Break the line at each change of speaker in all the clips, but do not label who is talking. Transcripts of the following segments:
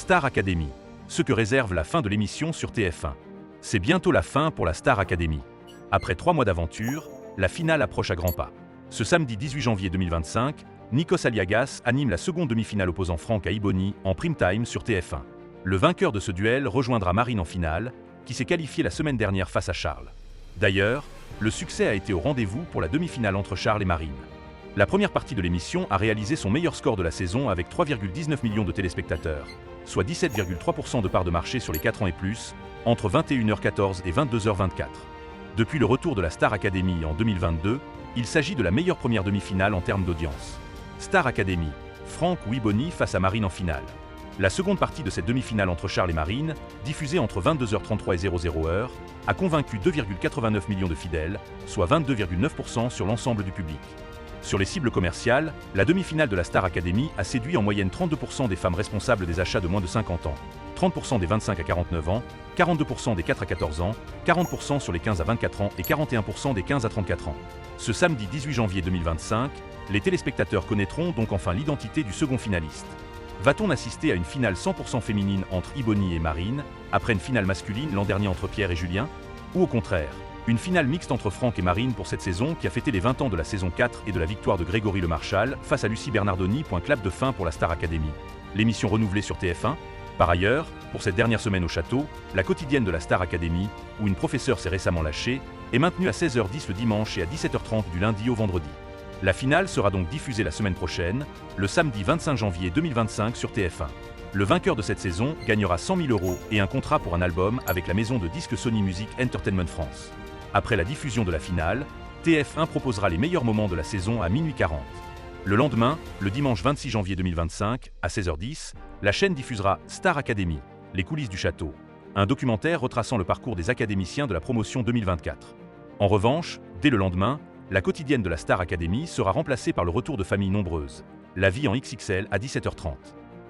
Star Academy. Ce que réserve la fin de l'émission sur TF1. C'est bientôt la fin pour la Star Academy. Après 3 mois d'aventure, la finale approche à grands pas. Ce samedi 18 janvier 2025, Nikos Aliagas anime la seconde demi-finale opposant Franck à Ibony en prime time sur TF1. Le vainqueur de ce duel rejoindra Marine en finale, qui s'est qualifiée la semaine dernière face à Charles. D'ailleurs, le succès a été au rendez-vous pour la demi-finale entre Charles et Marine. La première partie de l'émission a réalisé son meilleur score de la saison avec 3,19 millions de téléspectateurs, soit 17,3% de part de marché sur les 4 ans et plus, entre 21h14 et 22h24. Depuis le retour de la Star Academy en 2022, il s'agit de la meilleure première demi-finale en termes d'audience. Star Academy, Franck ou Ibony face à Marine en finale. La seconde partie de cette demi-finale entre Charles et Marine, diffusée entre 22h33 et 00h, a convaincu 2,89 millions de fidèles, soit 22,9% sur l'ensemble du public. Sur les cibles commerciales, la demi-finale de la Star Academy a séduit en moyenne 32% des femmes responsables des achats de moins de 50 ans, 30% des 25 à 49 ans, 42% des 4 à 14 ans, 40% sur les 15 à 24 ans et 41% des 15 à 34 ans. Ce samedi 18 janvier 2025, les téléspectateurs connaîtront donc enfin l'identité du second finaliste. Va-t-on assister à une finale 100% féminine entre Ibony et Marine, après une finale masculine l'an dernier entre Pierre et Julien? Ou au contraire, une finale mixte entre Franck et Marine pour cette saison qui a fêté les 20 ans de la saison 4 et de la victoire de Grégory Le Marchal face à Lucie Bernardoni. Clap de fin pour la Star Academy. L'émission renouvelée sur TF1. Par ailleurs, pour cette dernière semaine au château, la quotidienne de la Star Academy, où une professeure s'est récemment lâchée, est maintenue à 16h10 le dimanche et à 17h30 du lundi au vendredi. La finale sera donc diffusée la semaine prochaine, le samedi 25 janvier 2025 sur TF1. Le vainqueur de cette saison gagnera 100 000 € et un contrat pour un album avec la maison de disques Sony Music Entertainment France. Après la diffusion de la finale, TF1 proposera les meilleurs moments de la saison à minuit 40. Le lendemain, le dimanche 26 janvier 2025, à 16h10, la chaîne diffusera Star Academy, les coulisses du château, un documentaire retraçant le parcours des académiciens de la promotion 2024. En revanche, dès le lendemain, la quotidienne de la Star Academy sera remplacée par le retour de familles nombreuses, La vie en XXL à 17h30.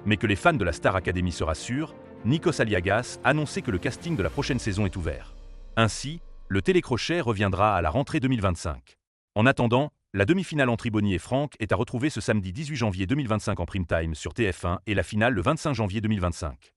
Mais que les fans de la Star Academy se rassurent, Nikos Aliagas a annoncé que le casting de la prochaine saison est ouvert. Ainsi, le télécrochet reviendra à la rentrée 2025. En attendant, la demi-finale entre Ibony et Franck est à retrouver ce samedi 18 janvier 2025 en prime time sur TF1 et la finale le 25 janvier 2025.